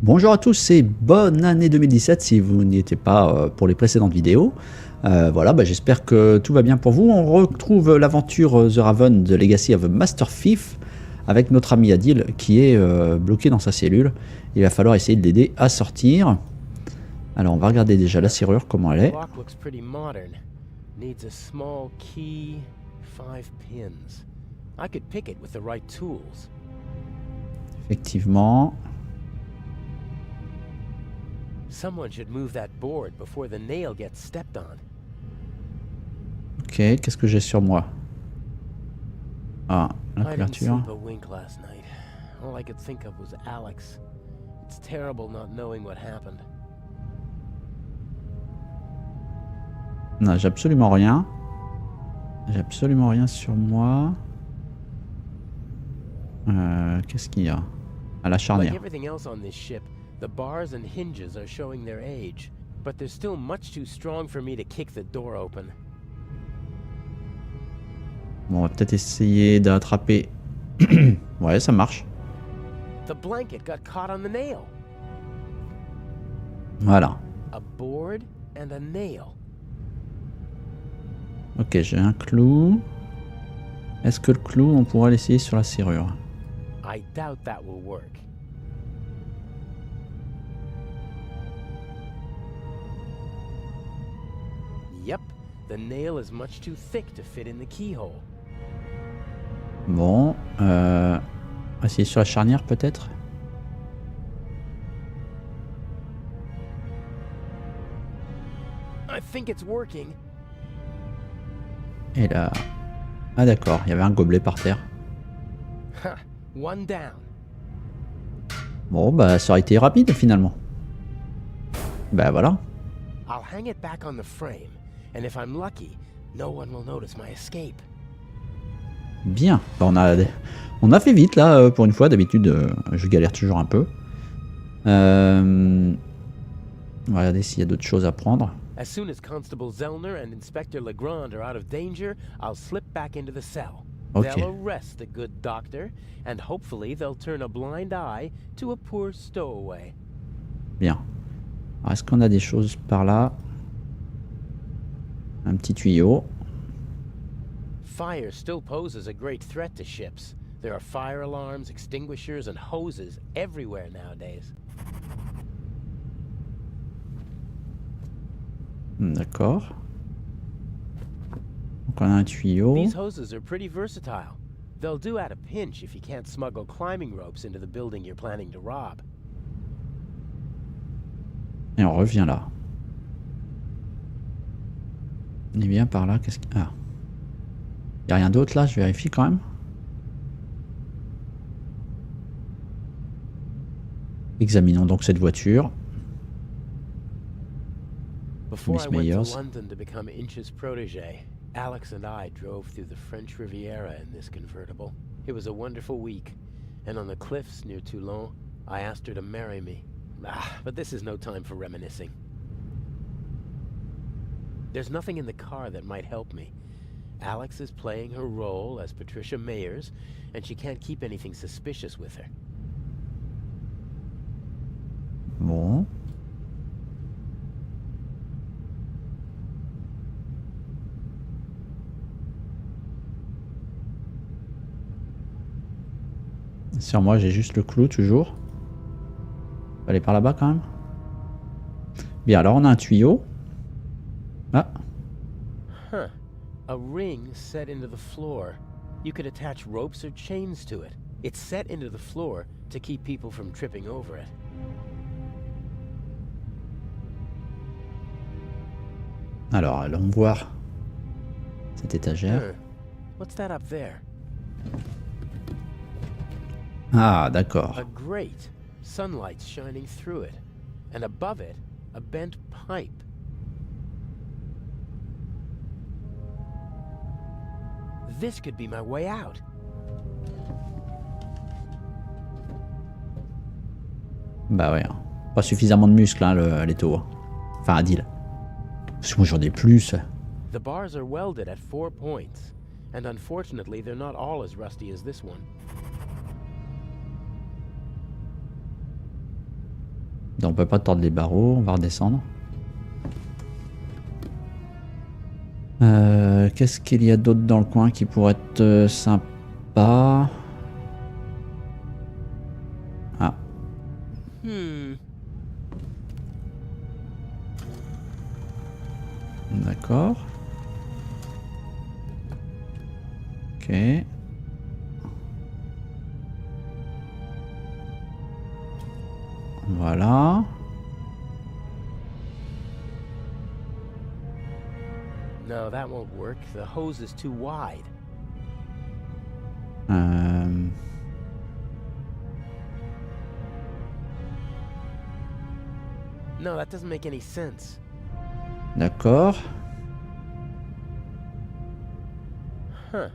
Bonjour à tous et bonne année 2017 si vous n'y étiez pas pour les précédentes vidéos. Voilà, j'espère que tout va bien pour vous. On retrouve l'aventure The Raven, The Legacy of a Master Thief, avec notre ami Adil qui est bloqué dans sa cellule. Il va falloir essayer de l'aider à sortir. Alors on va regarder déjà la serrure, comment elle est. Effectivement. Ok, qu'est-ce que j'ai sur moi? Ah, la couverture. Non, j'ai absolument rien. J'ai absolument rien sur moi. Qu'est-ce qu'il y a? À la charnière. The bars and hinges are showing their age, but they're still much too strong for me to kick the door open. Bon, on va peut-être essayer d'attraper. Ouais, ça marche. The blanket got caught on the nail. Voilà. A board and a nail. Ok, j'ai un clou. Est-ce que le clou, on pourra l'essayer sur la serrure? I doubt that will work. Yep, the nail is much too thick to fit in the keyhole. Bon, essayer sur la charnière peut-être. I think it's working. Et là, ah d'accord, il y avait un gobelet par terre. Ha, one down. Bon, ça aurait été rapide finalement. Voilà. I'll hang it back on the frame. And if I'm lucky, no one will notice my escape. Bien. On a fait vite là pour une fois. D'habitude, je galère toujours un peu. On va regarder s'il y a d'autres choses à prendre. As soon as Constable Zelner and Inspector Legrand are out of danger, I'll slip back into the cell. Okay. They'll arrest the good doctor, and hopefully they'll turn a blind eye to a poor stowaway. Bien. Alors, est-ce qu'on a des choses par là? Un petit tuyau. Fire still poses a great threat to ships. There are fire alarms, extinguishers, and hoses everywhere nowadays. D'accord. Donc on a un tuyau. These hoses are pretty versatile. They'll do at a pinch if you can't smuggle climbing ropes into the building you're planning to rob. Et on revient là. On est bien par là. Qu'est-ce qu'il y a? Ah. Il n'y a rien d'autre là, je vérifie quand même. Examinons donc cette voiture. Before I went to London to become Inch's protege, Alex and I drove through the French Riviera in this convertible. It was a wonderful week, and on the cliffs near Toulon, I asked her to marry me. But this is no time for reminiscing. There's nothing in the car that might help me. Alex is playing her role as Patricia Mayers, and she can't keep anything suspicious with her. Bon. Sur moi, j'ai juste le clou toujours. On va aller par là-bas quand même. Bien, alors on a un tuyau. Ah. Huh. A ring set into the floor. You could attach ropes or chains to it. It's set into the floor to keep people from tripping over it. Alors, allons voir cette étagère. What's that up there? Ah, d'accord. A grate. Sunlight's shining through it. And above it, a bent pipe. This could be my way out. Bah ouais. Pas suffisamment de muscles, hein, Leto. Enfin, Adil. Parce que moi j'en ai plus. The bars are welded at 4 points. And unfortunately, they're not all as rusty as this one. Donc on peut pas tordre les barreaux, on va redescendre. Qu'est-ce qu'il y a d'autre dans le coin qui pourrait être sympa? Ah. D'accord. Ok. Voilà. No, that won't work. The hose is too wide. No, that doesn't make any sense. D'accord. Huh.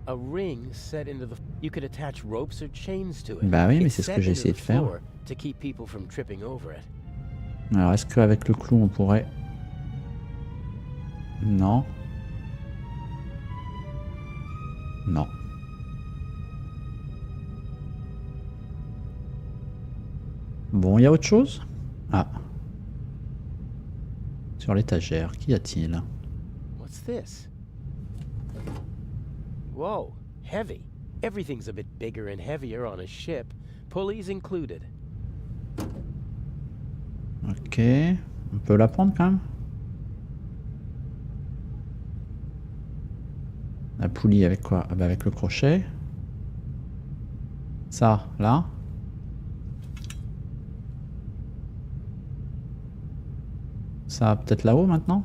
A ring set into the... You could attach ropes or chains to it. Bah oui, mais c'est ce que j'ai essayé de faire. To keep people from tripping over it. Alors, est-ce qu'avec le clou, on pourrait... Non. Non. Bon, il y a autre chose? Ah. Sur l'étagère, qu'y a-t-il? What's this? Whoa, heavy. Everything's a bit bigger and heavier on a ship, pulleys included. Ok. On peut la prendre quand même? La poulie avec quoi? Ah bah avec le crochet. Ça, là. Ça, peut-être là-haut maintenant?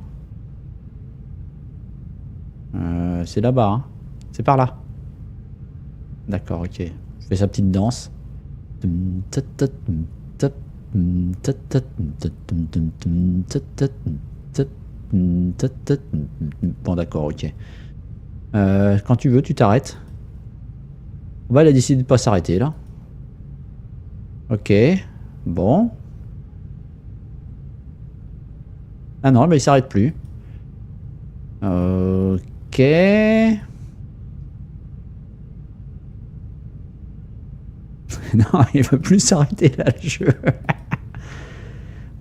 C'est là-bas, hein. C'est par là. D'accord, ok. Je fais sa petite danse. Bon, d'accord, ok. Quand tu veux, tu t'arrêtes. Bah, elle a décidé de pas s'arrêter, là. Ok. Bon. Ah non, mais il s'arrête plus. Ok. Non, il veut plus s'arrêter là, le jeu.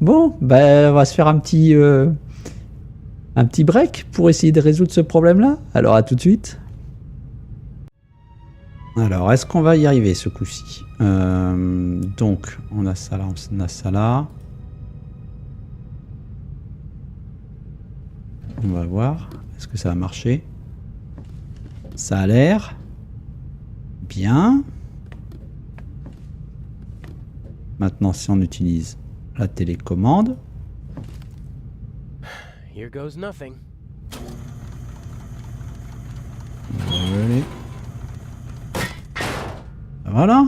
Bon, bah, on va se faire un petit break pour essayer de résoudre ce problème-là. Alors, à tout de suite. Alors, est-ce qu'on va y arriver ce coup-ci? Donc, on a ça là, on a ça là. On va voir. Est-ce que ça va marcher? Ça a l'air. Bien. Maintenant, si on utilise la télécommande. Here goes nothing. Allez. Voilà.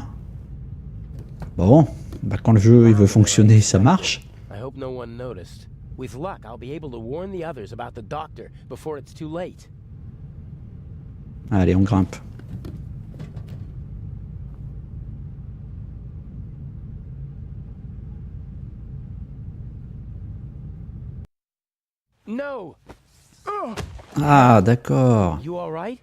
Bon, bah quand le jeu il veut fonctionner, ça marche. I hope no one noticed. With luck, I'll be able to warn the others about the doctor before it's too late. Allez, on grimpe. No. Ah, d'accord. You all right?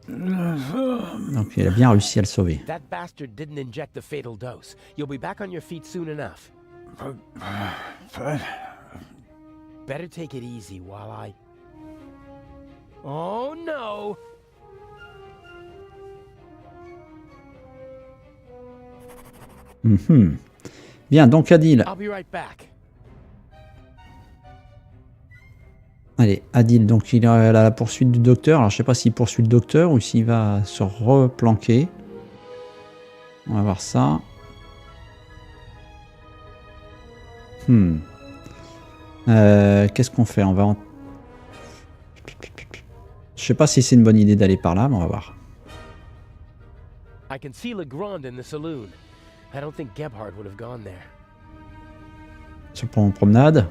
Donc il a bien réussi à le sauver. That bastard didn't inject the fatal dose. You'll be back on your feet soon enough. Better take it easy while I... Oh no! Bien, donc Adil. I'll be right back. Allez, Adil, donc il est à la poursuite du docteur. Alors je sais pas s'il poursuit le docteur ou s'il va se replanquer. On va voir ça. Qu'est-ce qu'on fait? On va... Je sais pas si c'est une bonne idée d'aller par là, mais on va voir. I can see Legrand in the saloon. I don't think Gebhardt would have gone there. Sur une promenade.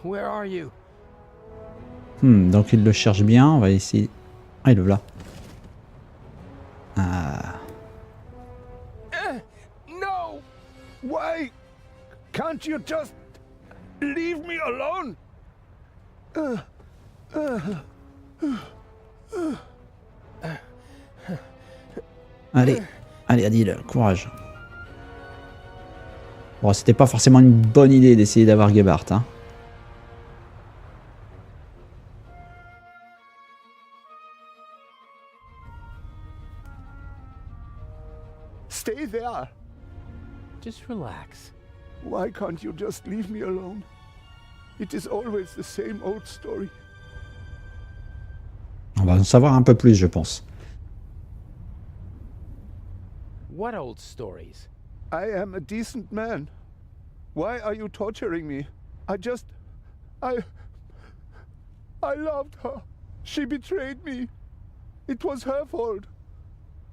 Where are you? Donc il le cherche bien, on va essayer... Ah, il est là. Ah. No! Why? Can't you just leave me alone? Allez, allez Adil, courage. Bon, c'était pas forcément une bonne idée d'essayer d'avoir Gebhardt, hein. Stay there. Just relax. Why can't you just leave me alone? It is always the same old story. On va en savoir un peu plus, je pense. What old stories? I am a decent man. Why are you torturing me? I loved her. She betrayed me. It was her fault.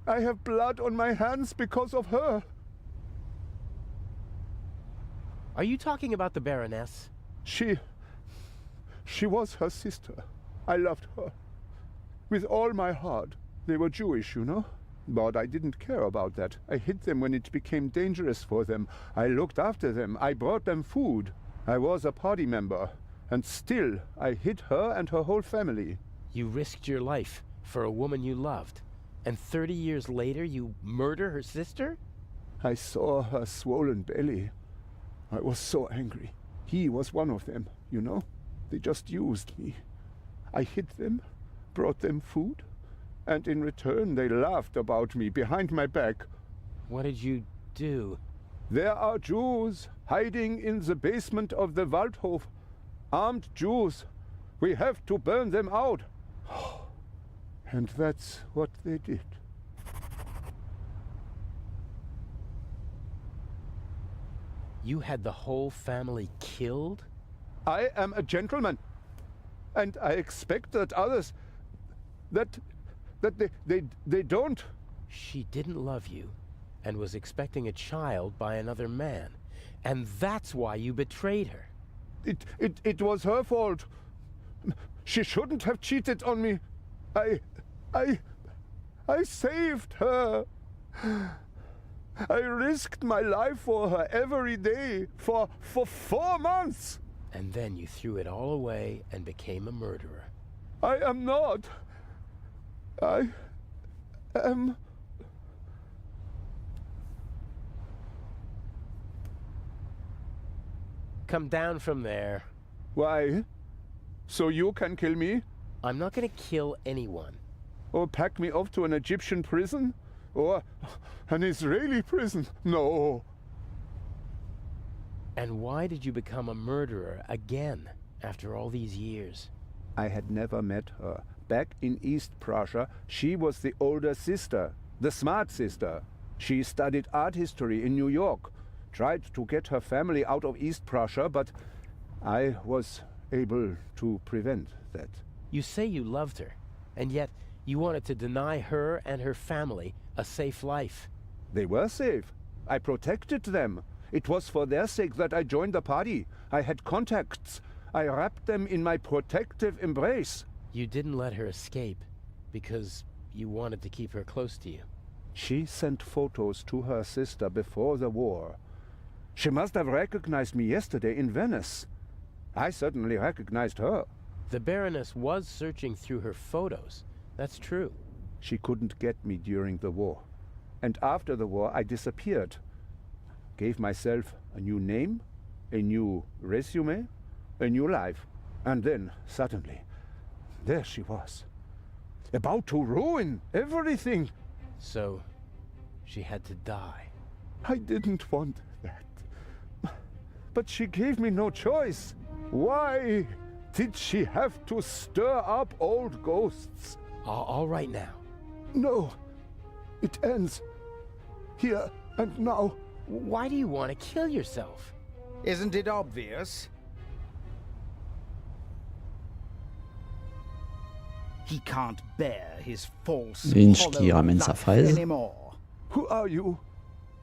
I have blood on my hands because of her. Are you talking about the Baroness? She was her sister. I loved her. With all my heart. They were Jewish, you know? But I didn't care about that. I hid them when it became dangerous for them. I looked after them. I brought them food. I was a party member. And still, I hid her and her whole family. You risked your life for a woman you loved. And 30 years later, you murder her sister? I saw her swollen belly. I was so angry. He was one of them, you know? They just used me. I hid them, brought them food, and in return they laughed about me behind my back. What did you do? There are Jews hiding in the basement of the Waldhof. Armed Jews. We have to burn them out. And that's what they did. You had the whole family killed? I am a gentleman. And I expect that others... that they don't. She didn't love you and was expecting a child by another man. And that's why you betrayed her. It was her fault. She shouldn't have cheated on me. I saved her. I risked my life for her every day for 4 months. And then you threw it all away and became a murderer. I am not. I am... Come down from there. Why? So you can kill me? I'm not gonna kill anyone. Or pack me off to an Egyptian prison? Or an Israeli prison? No. And why did you become a murderer again after all these years? I had never met her. Back in East Prussia, she was the older sister, the smart sister. She studied art history in New York, tried to get her family out of East Prussia, but I was able to prevent that. You say you loved her, and yet you wanted to deny her and her family a safe life. They were safe. I protected them. It was for their sake that I joined the party. I had contacts. I wrapped them in my protective embrace. You didn't let her escape because you wanted to keep her close to you. She sent photos to her sister before the war. She must have recognized me yesterday in Venice. I certainly recognized her. The Baroness was searching through her photos. That's true. She couldn't get me during the war. And after the war, I disappeared. Gave myself a new name, a new resume, a new life. And then, suddenly, there she was. About to ruin everything. So, she had to die. I didn't want that. But she gave me no choice. Why did she have to stir up old ghosts? All right now. No. It ends. Here and now. Why do you want to kill yourself? Isn't it obvious? He can't bear his false, Lynch qui hollow ramène sa life fraise. anymore. Who are you?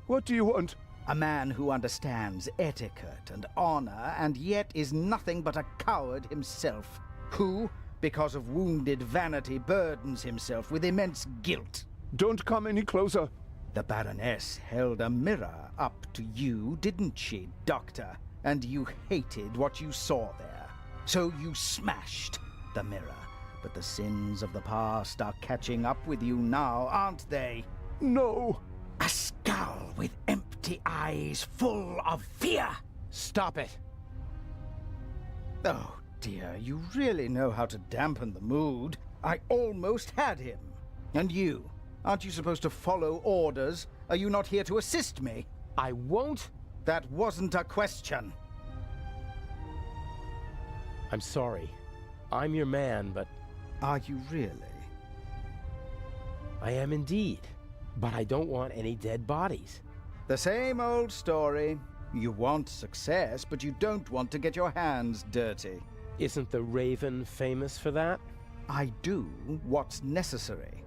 What do you want? A man who understands etiquette and honor, and yet is nothing but a coward himself. Who, because of wounded vanity, burdens himself with immense guilt. Don't come any closer. The Baroness held a mirror up to you, didn't she, Doctor? And you hated what you saw there. So you smashed the mirror. But the sins of the past are catching up with you now, aren't they? No! A skull with empty eyes full of fear! Stop it! Oh dear, you really know how to dampen the mood. I almost had him. And you? Aren't you supposed to follow orders? Are you not here to assist me? I won't. That wasn't a question. I'm sorry. I'm your man, but... Are you really? I am indeed. But I don't want any dead bodies. The same old story. You want success, but you don't want to get your hands dirty. Isn't the Raven famous for that? I do what's necessary.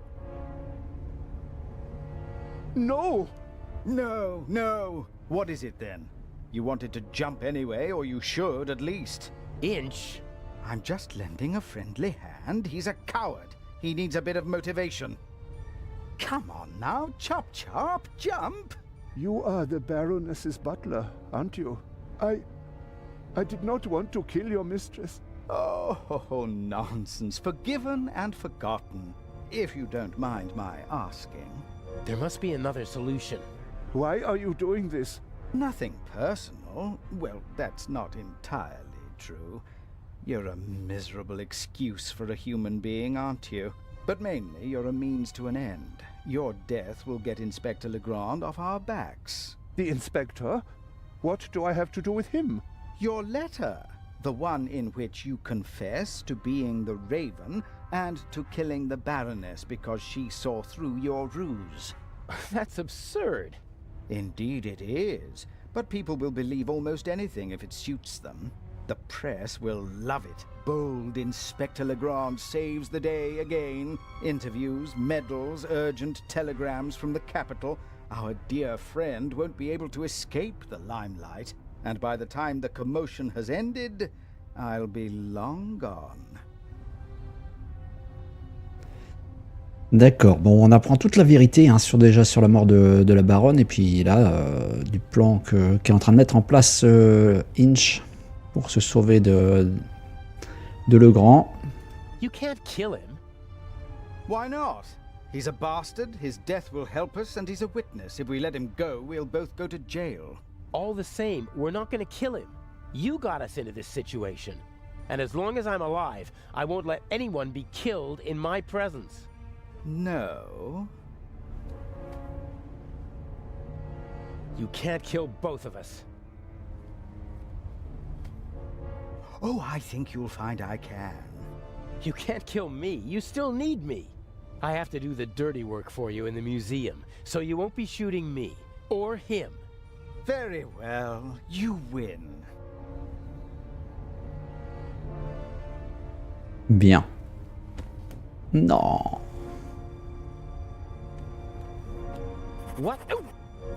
No! No, no! What is it then? You wanted to jump anyway, or you should at least. Inch? I'm just lending a friendly hand. He's a coward. He needs a bit of motivation. Come on now, chop chop, jump! You are the Baroness's butler, aren't you? I did not want to kill your mistress. Oh, nonsense. Forgiven and forgotten. If you don't mind my asking. There must be another solution. Why are you doing this? Nothing personal. Well, that's not entirely true. You're a miserable excuse for a human being, aren't you? But mainly, you're a means to an end. Your death will get Inspector Legrand off our backs. The inspector? What do I have to do with him? Your letter. The one in which you confess to being the Raven and to killing the Baroness because she saw through your ruse. That's absurd. Indeed it is. But people will believe almost anything if it suits them. The press will love it. Bold Inspector Legrand saves the day again. Interviews, medals, urgent telegrams from the capital. Our dear friend won't be able to escape the limelight. And by the time the commotion has ended, I'll be long gone. D'accord, bon, on apprend toute la vérité hein, déjà sur la mort de la baronne et puis là, du plan qu'est en train de mettre en place Inch pour se sauver de Legrand. You can't kill him. Why not? He's a bastard, his death will help us, and he's a witness. If we let him go, we'll both go to jail. All the same, we're not going to kill him. You got us into this situation. And as long as I'm alive, I won't let anyone be killed in my presence. No. You can't kill both of us. Oh, I think you'll find I can. You can't kill me. You still need me. I have to do the dirty work for you in the museum, so you won't be shooting me or him. Very well. You win. Bien. Non. What?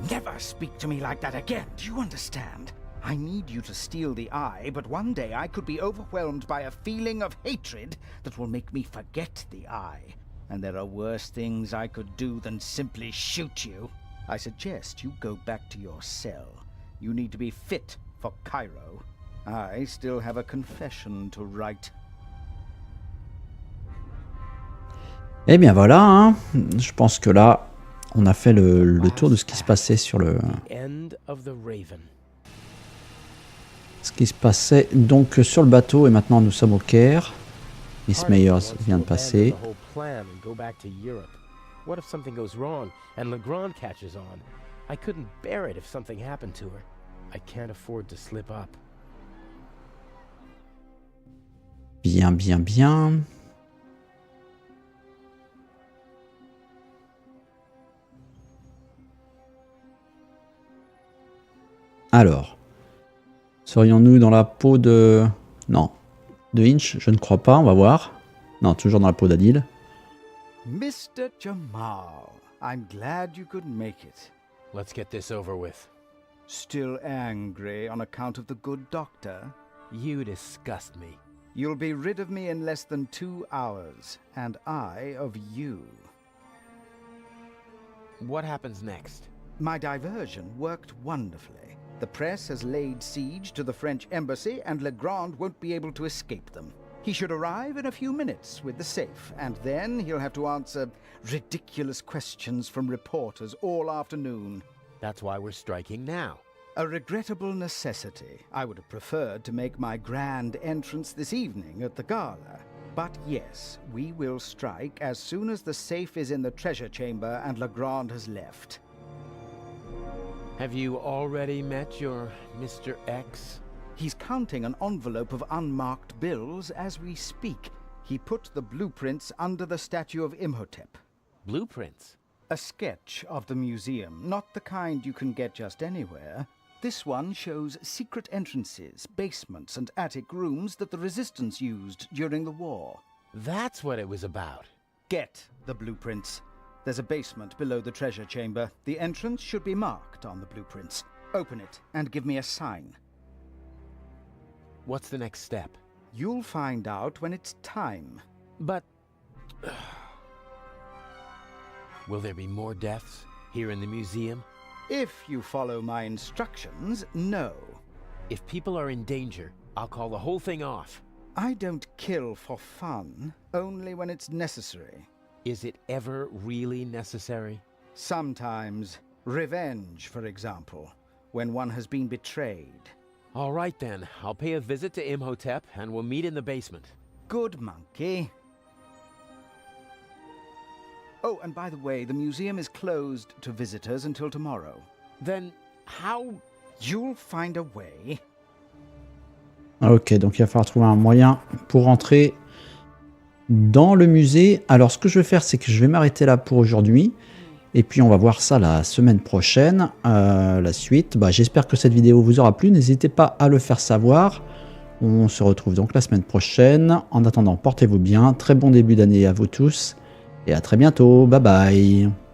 Never speak to me like that again. Do you understand? I need you to steal the eye, but one day I could be overwhelmed by a feeling of hatred that will make me forget the eye. And there are worse things I could do than simply shoot you. I suggest you go back to your cell. You need to be fit for Cairo. I still have a confession to write. Eh bien voilà, hein. Je pense que là, on a fait le tour de ce qui se passait sur le... Ce qui se passait donc sur le bateau et maintenant nous sommes au Caire. Miss Meyers vient de passer. What if something goes wrong and Legrand catches on? I couldn't bear it if something happened to her. I can't afford to slip up. Bien, bien, bien. Alors, serions-nous dans la peau de... Non, de Inch, je ne crois pas, on va voir. Non, toujours dans la peau d'Adil. Mr. Jamal, I'm glad you could make it. Let's get this over with. Still angry on account of the good doctor? You disgust me. You'll be rid of me in less than 2 hours, and I of you. What happens next? My diversion worked wonderfully. The press has laid siege to the French embassy, and Legrand won't be able to escape them. He should arrive in a few minutes with the safe, and then he'll have to answer ridiculous questions from reporters all afternoon. That's why we're striking now. A regrettable necessity. I would have preferred to make my grand entrance this evening at the gala. But yes, we will strike as soon as the safe is in the treasure chamber and Legrand has left. Have you already met your Mr. X? He's counting an envelope of unmarked bills as we speak. He put the blueprints under the statue of Imhotep. Blueprints? A sketch of the museum, not the kind you can get just anywhere. This one shows secret entrances, basements, and attic rooms that the Resistance used during the war. That's what it was about. Get the blueprints. There's a basement below the treasure chamber. The entrance should be marked on the blueprints. Open it and give me a sign. What's the next step? You'll find out when it's time. But... will there be more deaths here in the museum? If you follow my instructions, no. If people are in danger, I'll call the whole thing off. I don't kill for fun, only when it's necessary. Is it ever really necessary? Sometimes. Revenge, for example, when one has been betrayed. All right then, I'll pay a visit to Imhotep and we'll meet in the basement. Good monkey. Oh, and by the way, the museum is closed to visitors until tomorrow. Then, how... You'll find a way. Ok, donc il va falloir trouver un moyen pour rentrer dans le musée. Alors ce que je vais faire, c'est que je vais m'arrêter là pour aujourd'hui. Et puis on va voir ça la semaine prochaine, la suite. J'espère que cette vidéo vous aura plu. N'hésitez pas à le faire savoir. On se retrouve donc la semaine prochaine. En attendant, portez-vous bien. Très bon début d'année à vous tous. Et à très bientôt. Bye bye.